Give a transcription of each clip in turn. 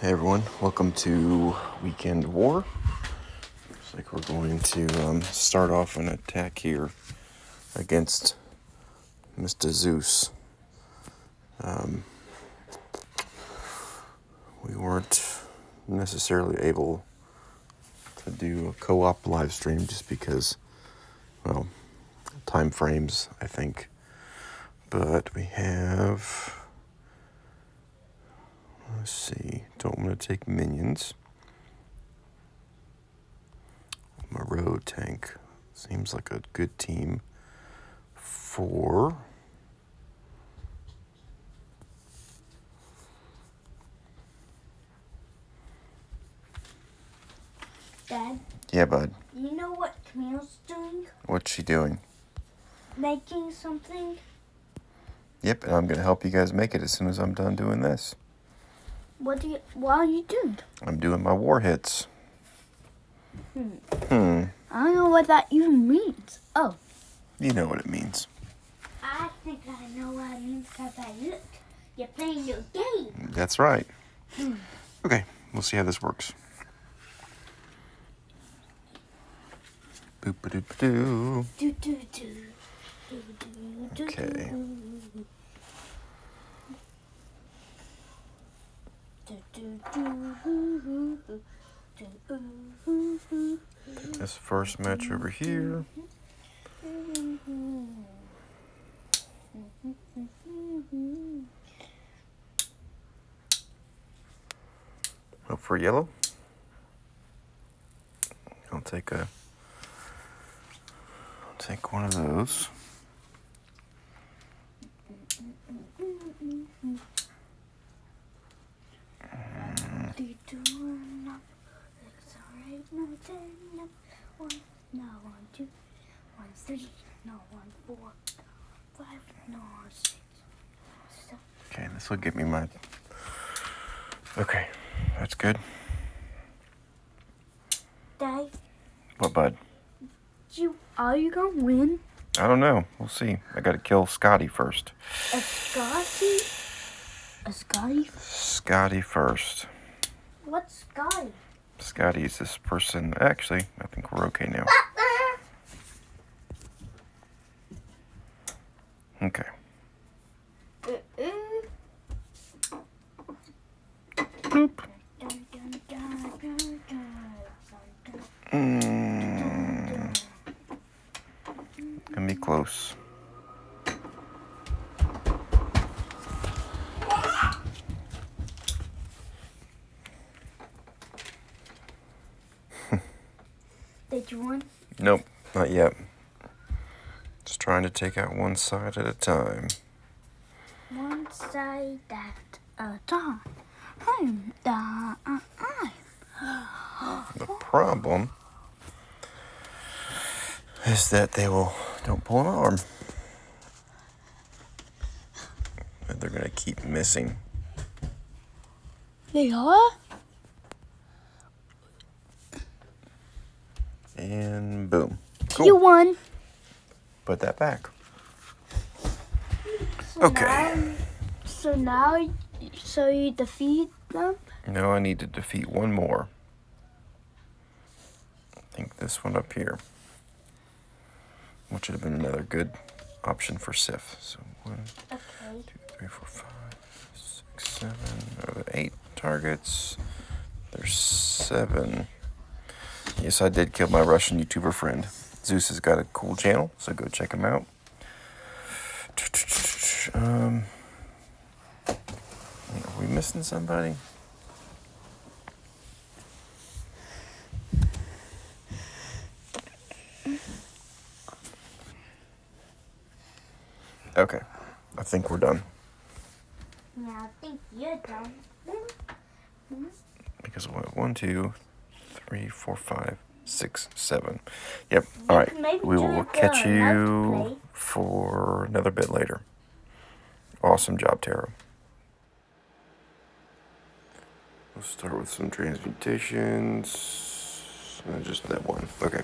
Hey everyone, welcome to Weekend War. Looks like we're going to start off an attack here against Mr. Zeus. We weren't necessarily able to do a co-op live stream just because, well, time frames, I think. But we have, let's see, don't want to take minions. Maru tank seems like a good team for Dad? Yeah, bud. You know what Camille's doing? What's she doing? Making something? Yep, and I'm going to help you guys make it as soon as I'm done doing this. What are you doing? I'm doing my war hits. I don't know what that even means. Oh. You know what it means. I think I know what it means because I looked. You're playing your game. That's right. Okay, we'll see how this works. Boop-a-doop-a-doo. Do, do, do. Do, do, do, Okay. Do, do, do, do, do. Take this first match over here. Hope for yellow. I'll take one of those. No, 1, 2, 1, 3, no, 1, 4, 5, no, 6, 7. Okay, this will get me my... Okay, that's good. Dad, What, bud? are you gonna win? I don't know. We'll see. I gotta kill Scotty first. A Scotty? A Scotty? Scotty first. What's Scotty? Scotty is this person. Actually, I think we're okay now. Okay. Boop. Gonna be close. Did you win? Nope, not yet. Just trying to take out one side at a time. One side at a time. The problem is that they don't pull an arm. And they're gonna keep missing. They are? And boom. Cool. You won. Put that back. So Okay. Now you defeat them? Now I need to defeat one more. I think this one up here. Which would have been another good option for Sif. So 1, Okay. 2, 3, 4, 5, 6, 7. There are 8 targets. There's 7. Yes, I did kill my Russian YouTuber friend. Zeus has got a cool channel, so go check him out. Are we missing somebody? Okay, I think we're done. Yeah, I think you're done. Because what? 1, 2, 3, 4, 5, 6, 7. Yep. All right. Maybe We will do catch the you Let's Play. for another bit later. Awesome job, Tara. We'll start with some transmutations. Just that one. Okay.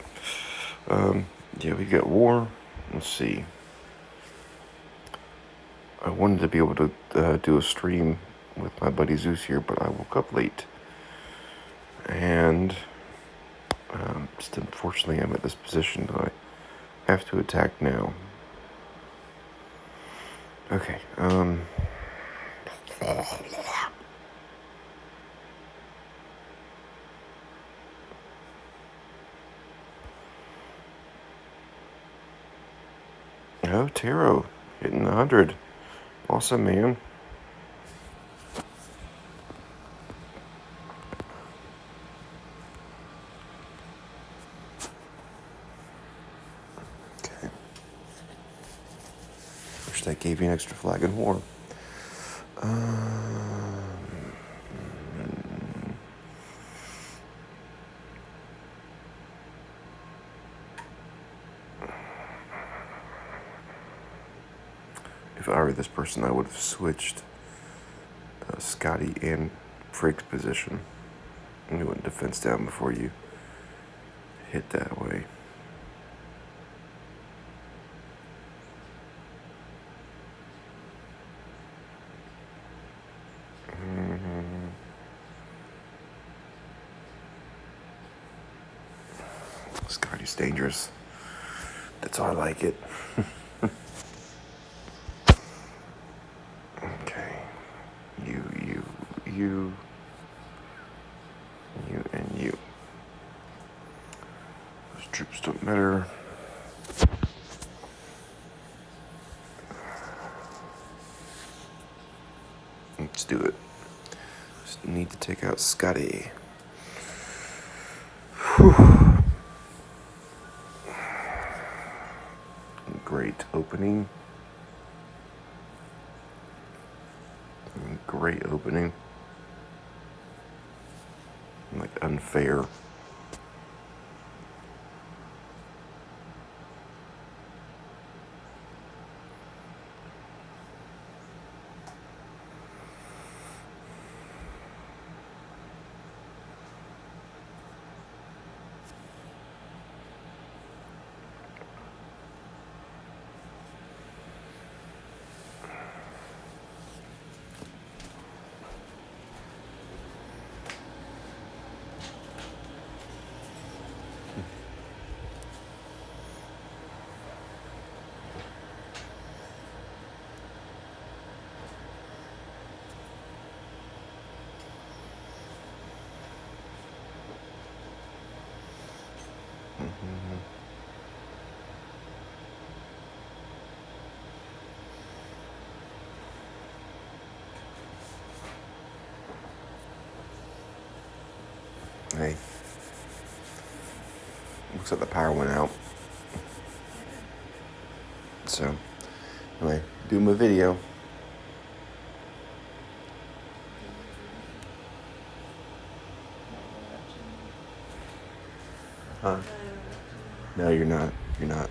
Yeah, we got war. Let's see. I wanted to be able to do a stream with my buddy Zeus here, but I woke up late. And just unfortunately I'm at this position that I have to attack now. Okay, oh, Taro, hitting 100. Awesome, man. Okay. Wish that gave you an extra flag in war. If I were this person, I would have switched Scotty and Freak's position. And you went defense down before you hit that way. Scotty's dangerous. That's how I like it. Okay. You, and you. Those troops don't matter. Let's do it. Just need to take out Scotty. Whew. Great opening. Great opening. Like unfair. Hey. Looks like the power went out. So, anyway, doing my video. Huh? No, you're not. You're not.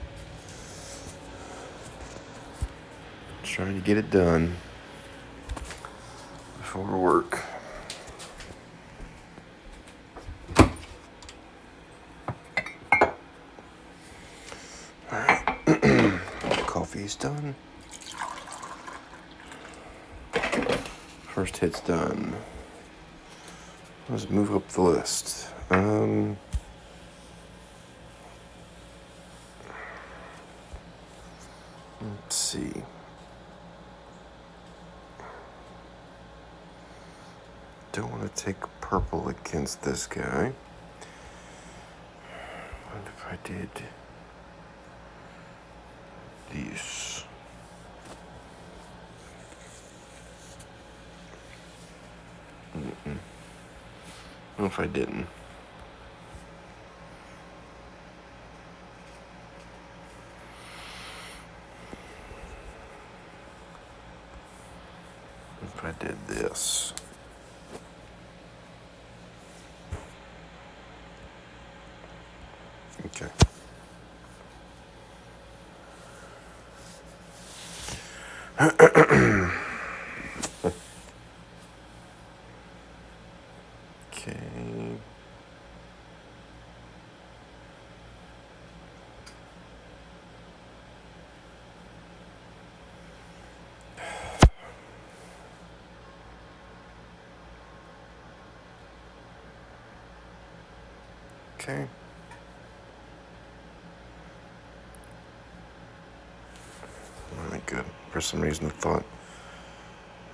Just trying to get it done before work. Coffee's done. First hit's done. Let's move up the list. Let's see. Don't want to take purple against this guy. What if I did these? What if I didn't? If I did this? Okay. Okay. Okay. Alright, good. For some reason I thought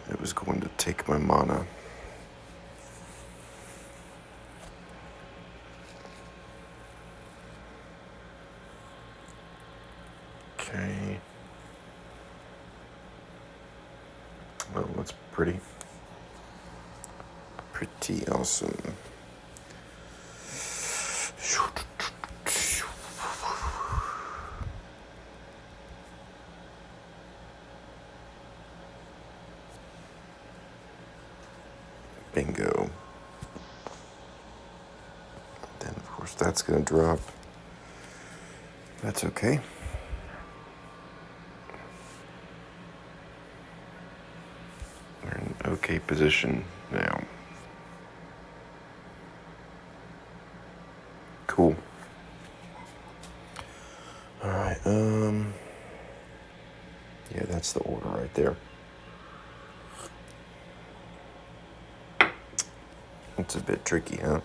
it was going to take my mana. Okay. Well, that's pretty awesome. Bingo. Then, of course, that's going to drop. That's okay. We're in an okay position now. Cool. Alright, yeah, that's the order right there. It's a bit tricky, huh?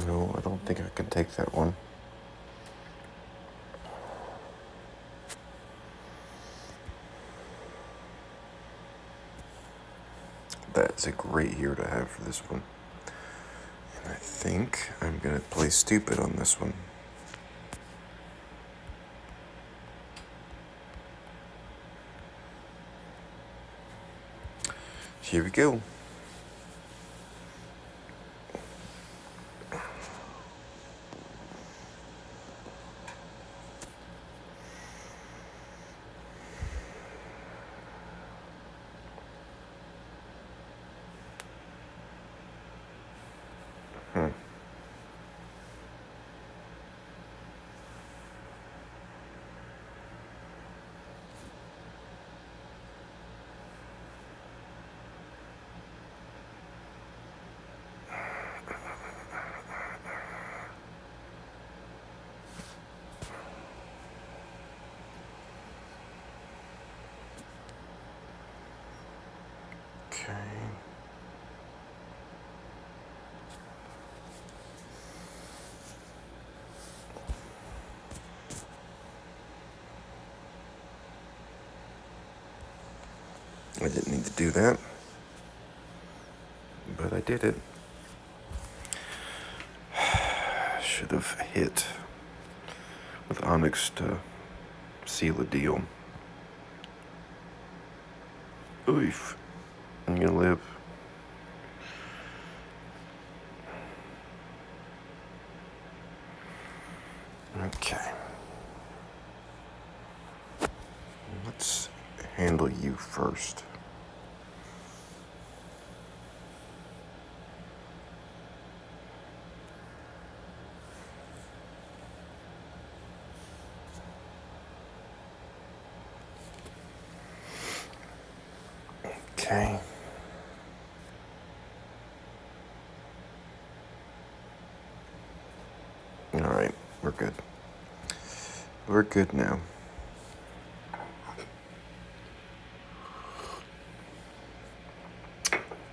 No, I don't think I can take that one. That's a great hero to have for this one. And I think I'm going to play stupid on this one. Here we go. Okay. I didn't need to do that, but I did it. Should have hit with Onyx to seal the deal. Oof. I'm gonna live. Okay. Let's handle you first. Okay. All right, we're good. We're good now.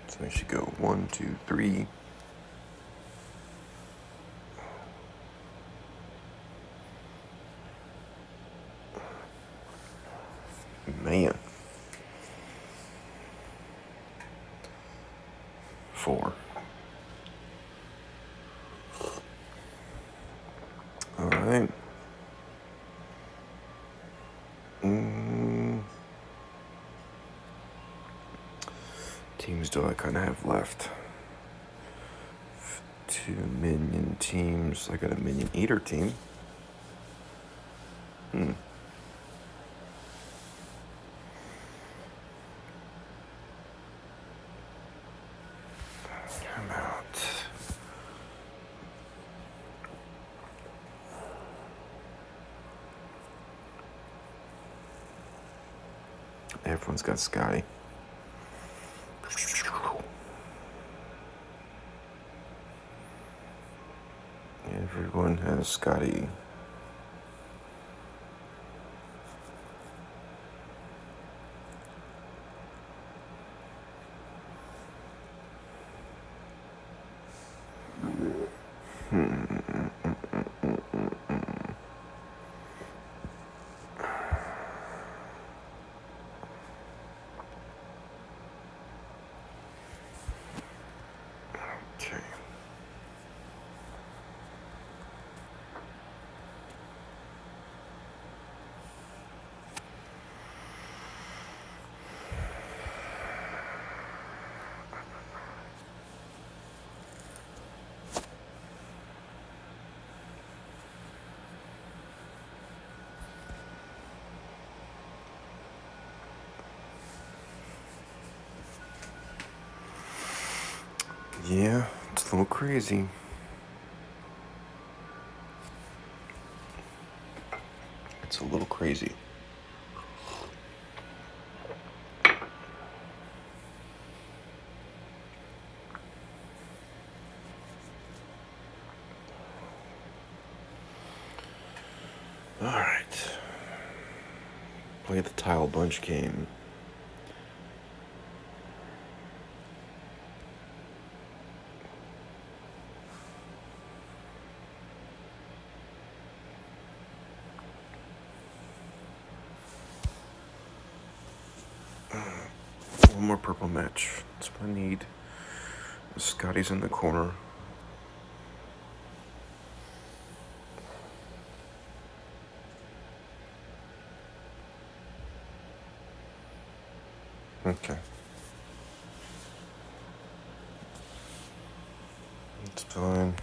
So we should go 1, 2, 3. Man. 4. All right. Teams do I kind of have left? 2 minion teams. I got a minion eater team. I'm out. Everyone's got Sky. Everyone has Scotty. Okay. Yeah, it's a little crazy. It's a little crazy. All right. Play the tile bunch game. One more purple match. That's what I need. Scotty's in the corner. Okay. It's fine.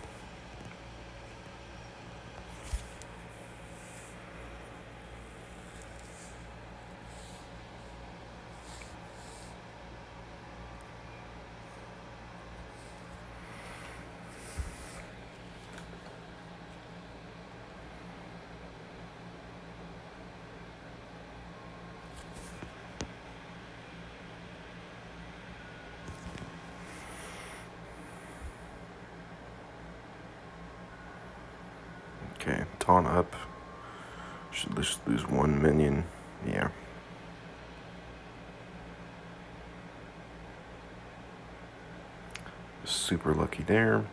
Okay, taunt up. Should just lose one minion. Yeah. Super lucky there.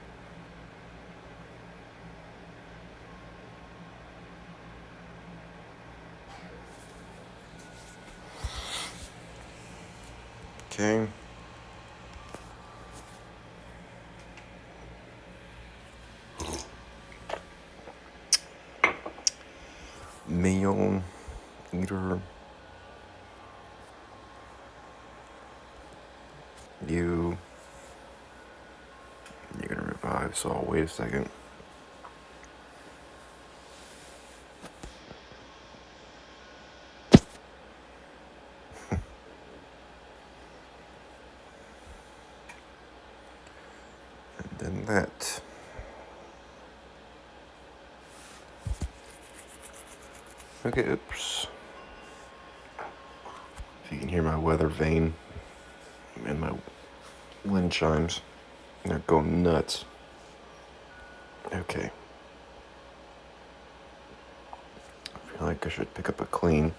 Okay. Meal eater. You're gonna revive, so I'll wait a second. And then that. Okay, oops. If you can hear my weather vane and my wind chimes, they're going nuts. Okay. I feel like I should pick up a clean.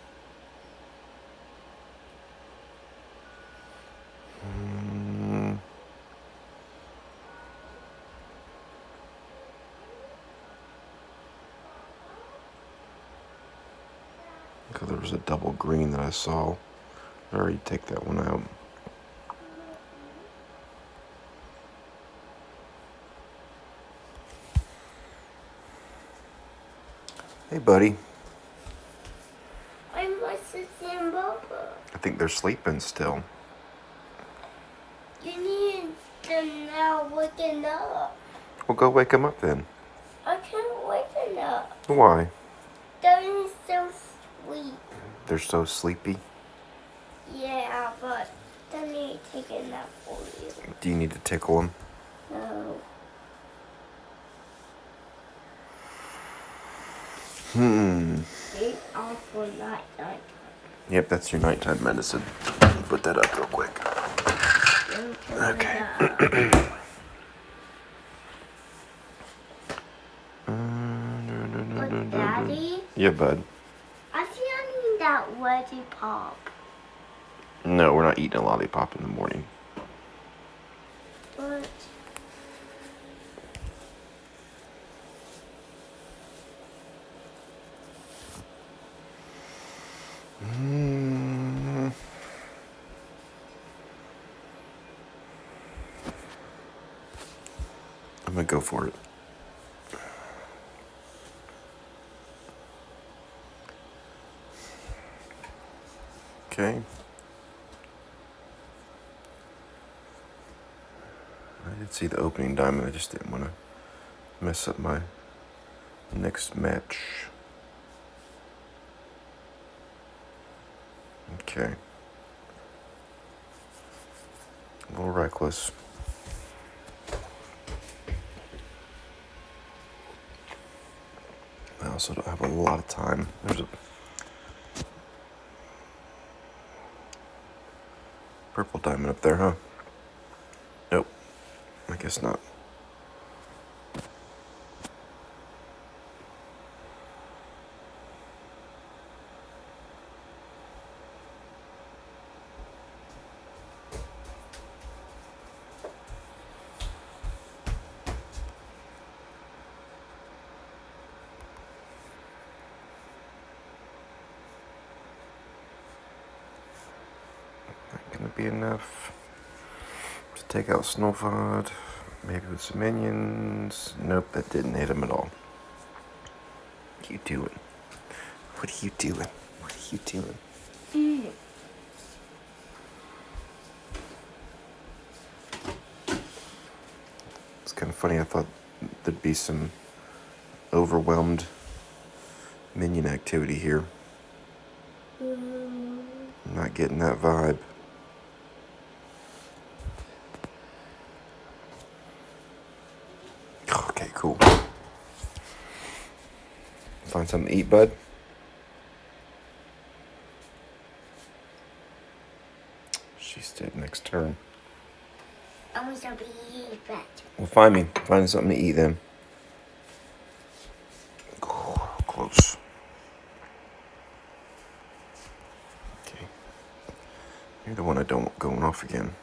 Because there was a double green that I saw. I already take that one out. Hey, buddy. I must have seen Bubba. I think they're sleeping still. You need them now waking up. Well, go wake them up then. I can't wake them up. Why? They're so sweet. They're so sleepy. Yeah, but they need to take a nap for you. Do you need to tickle them? No. Sleep off for night. Yep, that's your nighttime medicine. Put that up real quick. Okay. Yeah, bud. I see I need that ready pop. No, we're not eating a lollipop in the morning. But I'm gonna go for it. Okay. I did see the opening diamond. I just didn't want to mess up my next match. Okay. A little reckless. I also don't have a lot of time. There's a purple diamond up there, huh? Nope. I guess not. Not gonna be enough to take out Snowfod. Maybe with some minions. Nope, that didn't hit him at all. What are you doing? What are you doing? What are you doing? It's kind of funny. I thought there'd be some overwhelmed minion activity here. I'm not getting that vibe. Okay, cool. Find something to eat, bud? She's dead next turn. I want to be back. Well, find something to eat then. Oh, close. Okay. You're the one I don't want going off again.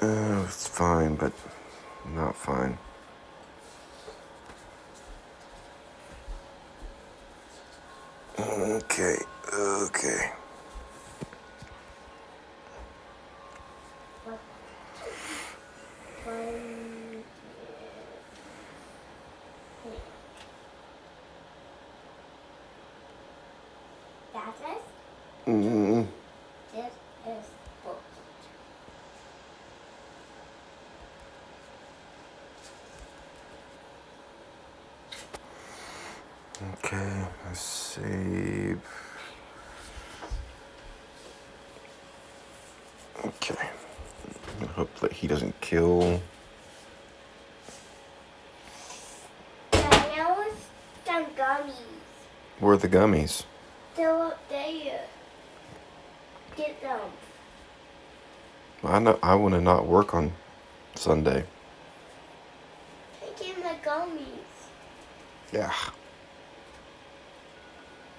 It's fine, but not fine. Okay. That's it? Mm-hmm. This is book. Okay, let's save. Okay. I'm gonna hope that he doesn't kill. Yeah, now it's some gummies. Where are the gummies? They're up there. Get them. I want to not work on Sunday. Take in the gummies. Yeah.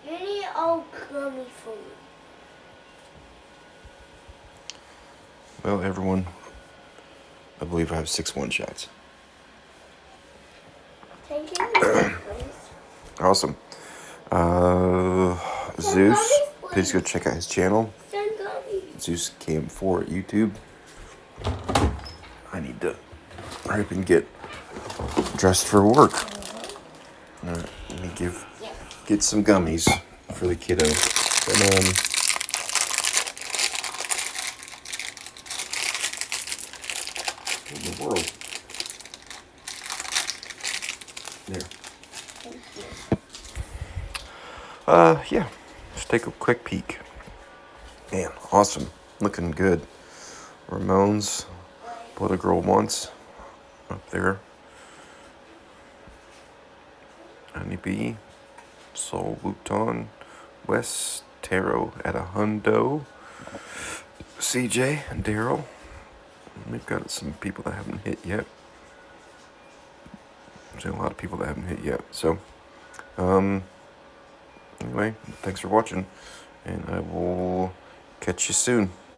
You need all gummy food. Well, everyone, I believe I have 6 one-shots. Take in the gummies. Awesome. Zeus, please go check out his channel. Some gummies. Zeus KM4 at YouTube. I need to hurry up and get dressed for work. Let me get some gummies for the kiddo. But, what in the world? There. Thank you. Yeah. Let's take a quick peek. Man, awesome. Looking good. Ramones, What a Girl Wants, up there. Honeybee, Soul Bouton, West Tarot at a hundo. CJ and Daryl. We've got some people that haven't hit yet. There's a lot of people that haven't hit yet. So, anyway, thanks for watching, and I will catch you soon.